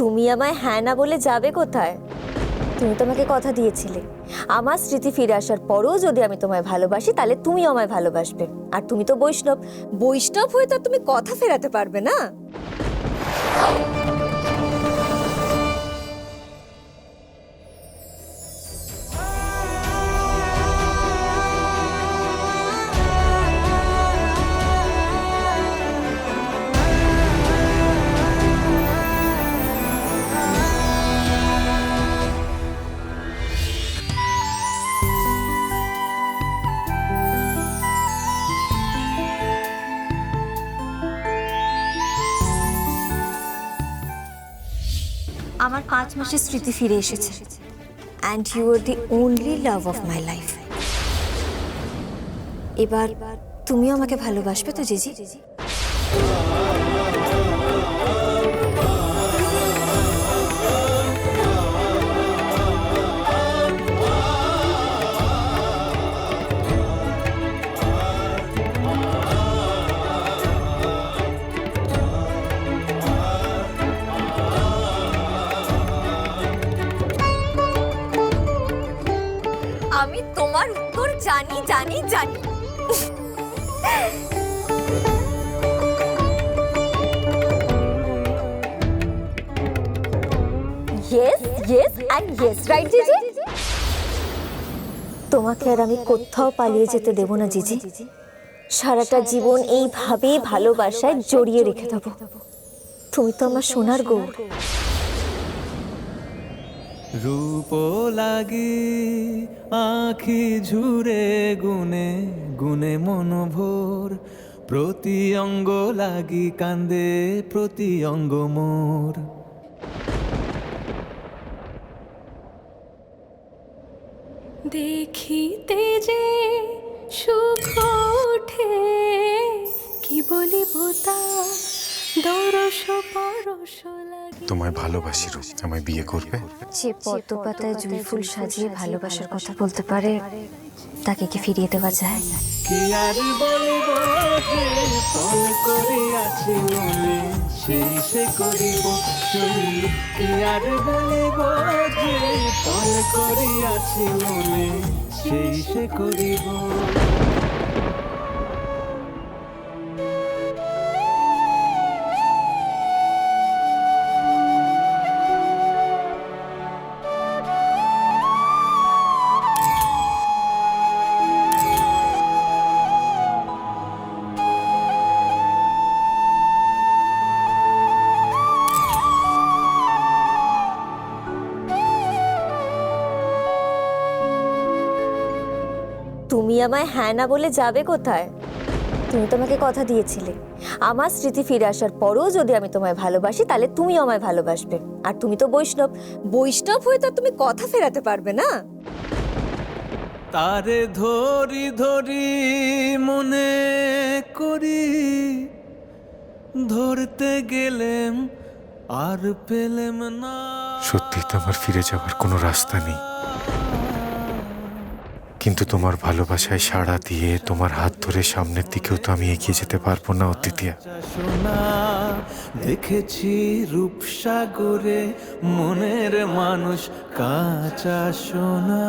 তুমি আমায় হ্যাঁ না বলে যাবে কোথায়? তুমি তো আমাকে কথা দিয়েছিলে আমার স্মৃতি ফিরে আসার পরও যদি আমি তোমায় ভালোবাসি তাহলে তুমিও আমায় ভালোবাসবে। আর তুমি তো বৈষ্ণব, বৈষ্ণব হয়ে তো তুমি কথা ফেরাতে পারবে না। আমার 5 মাসের স্মৃতি ফিরে এসেছে। And you are the only love of my life. এবার তুমিও আমাকে ভালোবাসবে তো জিজি? আমি তোমার উত্তর জানি জানি জানি। Yes, yes and yes, right জিজি? তোমাকে আর আমি কোথাও পালিয়ে যেতে দেব না জিজি। সারাটা জীবন এইভাবেই ভালোবাসায় জড়িয়ে রেখে দেব। তুমি তো আমার সোনার গৌর। রূপ লাগি আখি ঝুরে গুনে গুনে মনোভোর, প্রতি অঙ্গ লাগি কান্দে প্রতি অঙ্গ মোর। দেখিতে যে সুখ ওঠে, কি বলিব তা দরস পরশ লাগে। তোমায় ভালোবাসি রূপ, আমায় বিয়ে করবে? যে পদ্ম পাতায় জুঁই ফুল সাজিয়ে ভালোবাসার কথা বলতে পারে তাকে কি ফিরিয়ে দেওয়া যায়? কি আর বলিব যে পল করিয়াছি মনে, সেই সে করিব সই। কি আর বলিব যে পল করিয়াছি মনে, সেই সে করিব। তুমি আমায় হ্যাঁ না বলে যাবে কোথায়? তুমি তো আমাকে কথা দিয়েছিলে আমার স্মৃতি ফিরে আসার পরও যদি আমি তোমায় ভালোবাসি তাহলে তুমিও আমায় ভালোবাসবে। আর তুমি তো বৈষ্ণব, বৈষ্ণব হয়ে তো তুমি কথা ফেরাতে পারবে না। তারে ধরি ধরি মনে করি, ধরতে গেলেম আর পেলেম না। সত্যি তো আমার ফিরে যাওয়ার কোনো রাস্তা নেই, কিন্তু তোমার ভালোবাসায় সাড়া দিয়ে তোমার হাত ধরে সামনের দিকেও তো আমি এগিয়ে যেতে পারবো না অদ্বিতীয়া। সোনা দেখেছি রূপসাগরে মনের মানুষ কাঁচা সোনা।